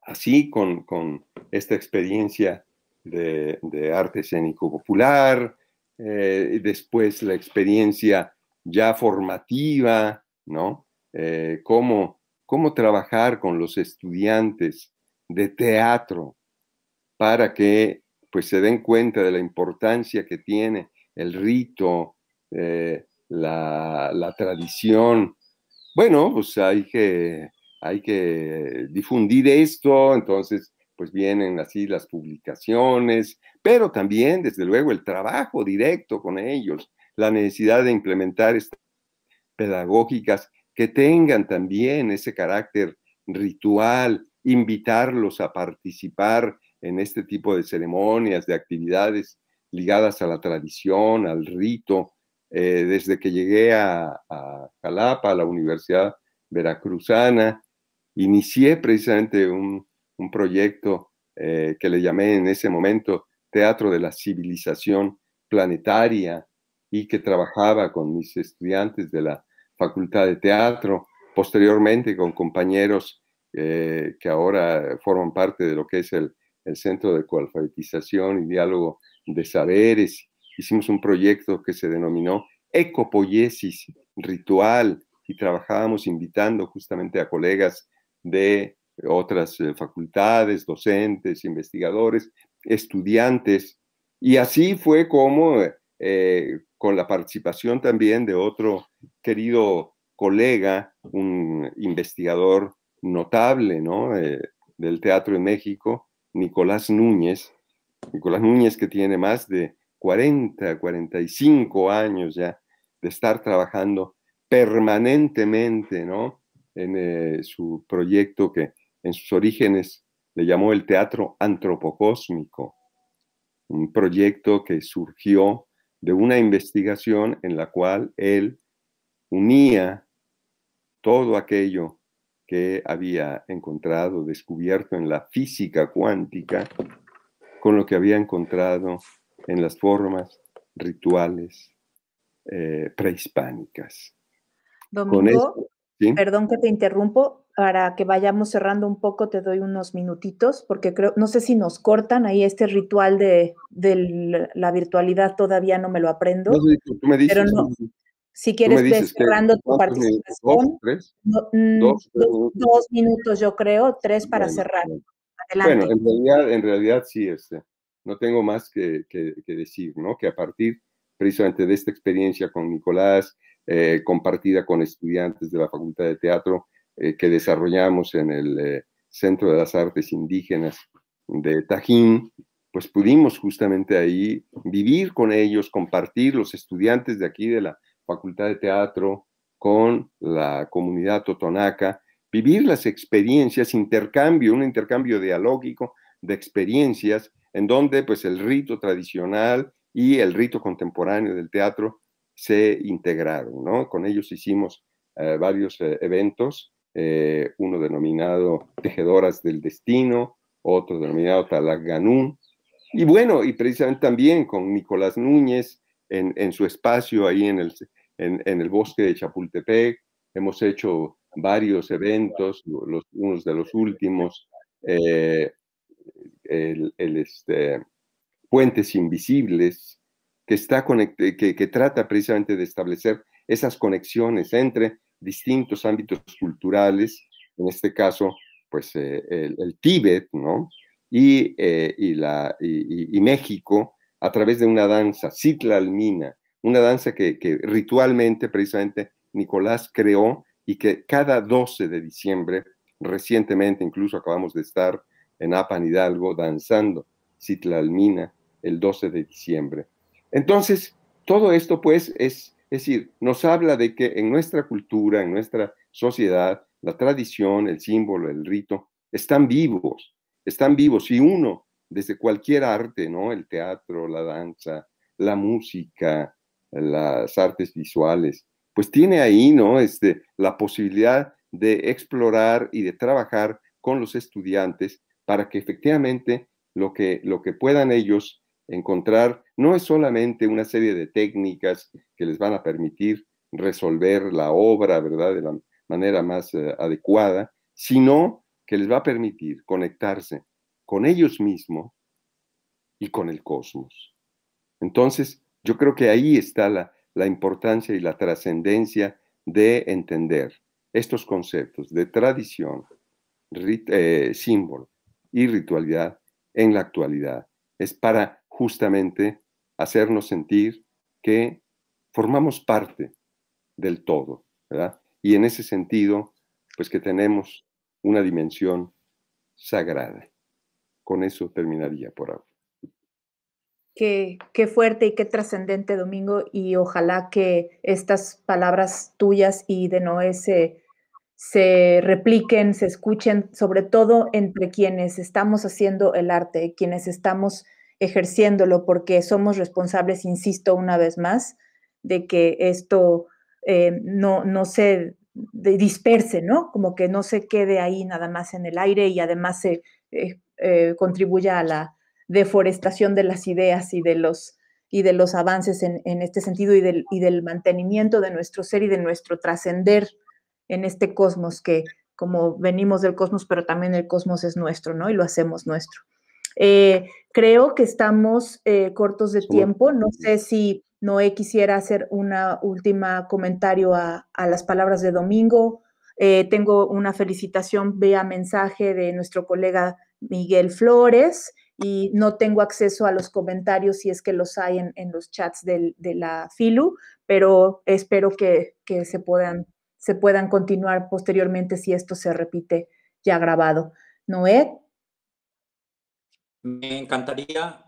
así con esta experiencia de arte escénico popular, después la experiencia ya formativa, ¿no? Cómo trabajar con los estudiantes de teatro para que pues se den cuenta de la importancia que tiene el rito, la tradición. Bueno, pues hay que difundir esto, entonces pues vienen así las publicaciones, pero también desde luego el trabajo directo con ellos, la necesidad de implementar estas pedagógicas que tengan también ese carácter ritual, invitarlos a participar en este tipo de ceremonias, de actividades ligadas a la tradición, al rito. Desde que llegué a Jalapa, a la Universidad Veracruzana, inicié precisamente un proyecto que le llamé en ese momento Teatro de la Civilización Planetaria, y que trabajaba con mis estudiantes de la Facultad de Teatro, posteriormente con compañeros que ahora forman parte de lo que es el Centro de Coalfabetización y Diálogo de Saberes. Hicimos un proyecto que se denominó Ecopoiesis Ritual y trabajábamos invitando justamente a colegas de otras facultades, docentes, investigadores, estudiantes, y así fue como con la participación también de otro querido colega, un investigador notable, ¿no? Del teatro en México, Nicolás Núñez. Nicolás Núñez, que tiene más de 45 años ya de estar trabajando permanentemente, ¿no? En su proyecto que en sus orígenes le llamó el teatro antropocósmico, un proyecto que surgió de una investigación en la cual él unía todo aquello que había encontrado, descubierto en la física cuántica, con lo que había encontrado en las formas rituales prehispánicas. Domingo, ¿sí? perdón que te interrumpo, para que vayamos cerrando un poco, te doy unos minutitos, porque creo, no sé si nos cortan ahí este ritual de la virtualidad, todavía no me lo aprendo. No sé, tú me dices. Pero no, Si quieres, ves cerrando tu participación. ¿Tres? Dos minutos, yo creo, 3 para cerrar. Bueno. Adelante. Bueno, en realidad sí, no tengo más que decir, ¿no? Que a partir precisamente de esta experiencia con Nicolás, compartida con estudiantes de la Facultad de Teatro, que desarrollamos en el Centro de las Artes Indígenas de Tajín, pues pudimos justamente ahí vivir con ellos, compartir los estudiantes de aquí de la Facultad de Teatro con la comunidad totonaca, vivir las experiencias, un intercambio dialógico de experiencias en donde pues el rito tradicional y el rito contemporáneo del teatro se integraron, ¿no? Con ellos hicimos varios eventos, uno denominado Tejedoras del Destino, otro denominado Talaganún, y bueno, y precisamente también con Nicolás Núñez en su espacio ahí en el bosque de Chapultepec, hemos hecho varios eventos, unos de los últimos, Puentes Invisibles, que trata precisamente de establecer esas conexiones entre distintos ámbitos culturales, en este caso, pues el Tíbet, ¿no? Y México, a través de una danza, Citlalmina, una danza que ritualmente precisamente Nicolás creó y que cada 12 de diciembre, recientemente incluso acabamos de estar en Apan Hidalgo danzando Citlalmina el 12 de diciembre. Entonces, todo esto pues es decir, nos habla de que en nuestra cultura, en nuestra sociedad, la tradición, el símbolo, el rito, están vivos, y uno, desde cualquier arte, ¿no? El teatro, la danza, la música, las artes visuales, pues tiene ahí, ¿no? La posibilidad de explorar y de trabajar con los estudiantes para que efectivamente lo que puedan ellos encontrar no es solamente una serie de técnicas que les van a permitir resolver la obra, ¿verdad?, de la manera más adecuada, sino que les va a permitir conectarse con ellos mismos y con el cosmos. Entonces, yo creo que ahí está la importancia y la trascendencia de entender estos conceptos de tradición, símbolo y ritualidad en la actualidad. Es para justamente hacernos sentir que formamos parte del todo, ¿verdad? Y en ese sentido, pues que tenemos una dimensión sagrada. Con eso terminaría por ahora. Qué fuerte y qué trascendente, Domingo, y ojalá que estas palabras tuyas y de Noé se repliquen, se escuchen, sobre todo entre quienes estamos haciendo el arte, quienes estamos ejerciéndolo, porque somos responsables, insisto una vez más, de que esto no se disperse, ¿no? Como que no se quede ahí nada más en el aire y además se contribuya a la deforestación de las ideas y de los avances en este sentido y del mantenimiento de nuestro ser y de nuestro trascender en este cosmos que como venimos del cosmos, pero también el cosmos es nuestro, ¿no? Y lo hacemos nuestro. Creo que estamos cortos de tiempo. No sé si Noé quisiera hacer una última comentario a las palabras de Domingo. Tengo una felicitación vía mensaje de nuestro colega Miguel Flores y no tengo acceso a los comentarios si es que los hay en los chats de la FILU, pero espero que se puedan continuar posteriormente si esto se repite ya grabado. Noé. Me encantaría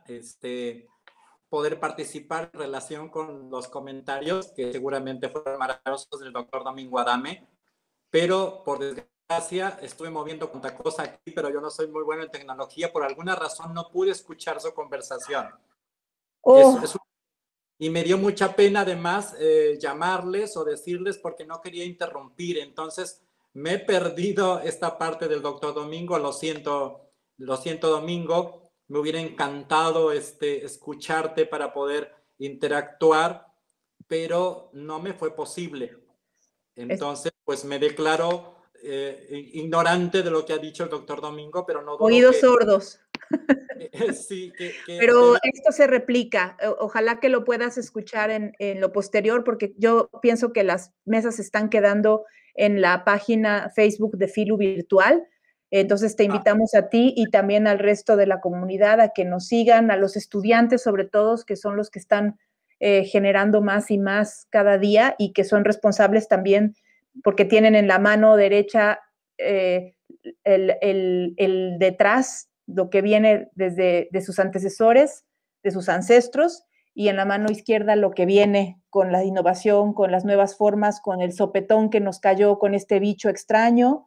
poder participar en relación con los comentarios que seguramente fueron maravillosos del doctor Domingo Adame, pero por desgracia estuve moviendo cuanta cosa aquí, pero yo no soy muy bueno en tecnología, por alguna razón no pude escuchar su conversación. Y me dio mucha pena además llamarles o decirles porque no quería interrumpir, entonces me he perdido esta parte del doctor Domingo, lo siento Domingo, me hubiera encantado escucharte para poder interactuar, pero no me fue posible. Entonces, pues me declaro ignorante de lo que ha dicho el doctor Domingo, pero no dudo oídos sordos. Sí, Pero esto se replica. Ojalá que lo puedas escuchar en lo posterior, porque yo pienso que las mesas están quedando en la página Facebook de Filu Virtual. Entonces te invitamos a ti y también al resto de la comunidad a que nos sigan, a los estudiantes sobre todo, que son los que están generando más y más cada día y que son responsables también porque tienen en la mano derecha el detrás, lo que viene desde de sus antecesores, de sus ancestros, y en la mano izquierda lo que viene con la innovación, con las nuevas formas, con el sopetón que nos cayó con este bicho extraño,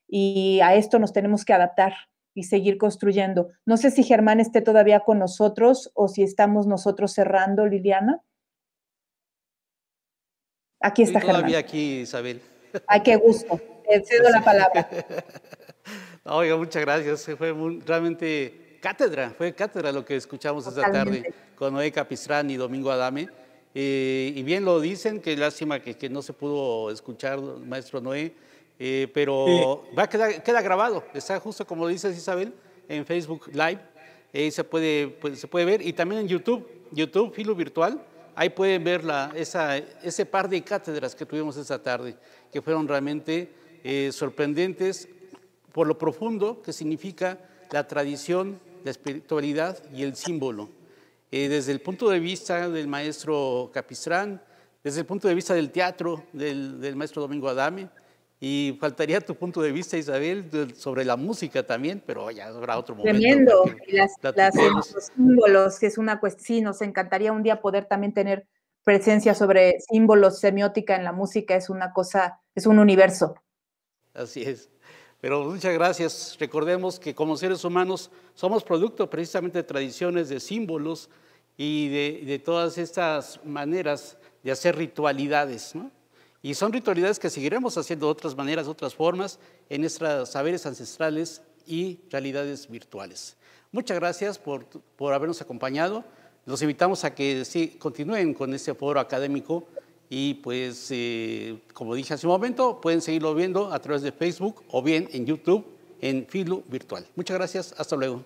y a esto nos tenemos que adaptar y seguir construyendo. No sé si Germán esté todavía con nosotros o si estamos nosotros cerrando, Liliana. Aquí está Germán. Todavía aquí, Isabel. Ay, qué gusto. Te cedo la palabra. Oiga, muchas gracias. Fue realmente cátedra, fue cátedra lo que escuchamos esta tarde con Noé Capistrán y Domingo Adame. Y bien lo dicen, qué lástima que no se pudo escuchar, maestro Noé, pero sí. Queda grabado, está justo como dices, Isabel, en Facebook Live, se puede ver, y también en YouTube, Filu Virtual. Ahí pueden ver ese par de cátedras que tuvimos esta tarde, que fueron realmente sorprendentes por lo profundo que significa la tradición, la espiritualidad y el símbolo. Desde el punto de vista del maestro Capistrán, desde el punto de vista del teatro del maestro Domingo Adame, y faltaría tu punto de vista, Isabel, sobre la música también, pero ya habrá otro momento. Tremendo, y los símbolos, que es una cuestión, sí, nos encantaría un día poder también tener presencia sobre símbolos, semiótica en la música, es una cosa, es un universo. Así es, pero muchas gracias. Recordemos que como seres humanos somos producto precisamente de tradiciones, de símbolos y de todas estas maneras de hacer ritualidades, ¿no? Y son ritualidades que seguiremos haciendo de otras maneras, de otras formas, en nuestros saberes ancestrales y realidades virtuales. Muchas gracias por habernos acompañado. Los invitamos a que sí, continúen con este foro académico y pues, como dije hace un momento, pueden seguirlo viendo a través de Facebook o bien en YouTube en Filu Virtual. Muchas gracias, hasta luego.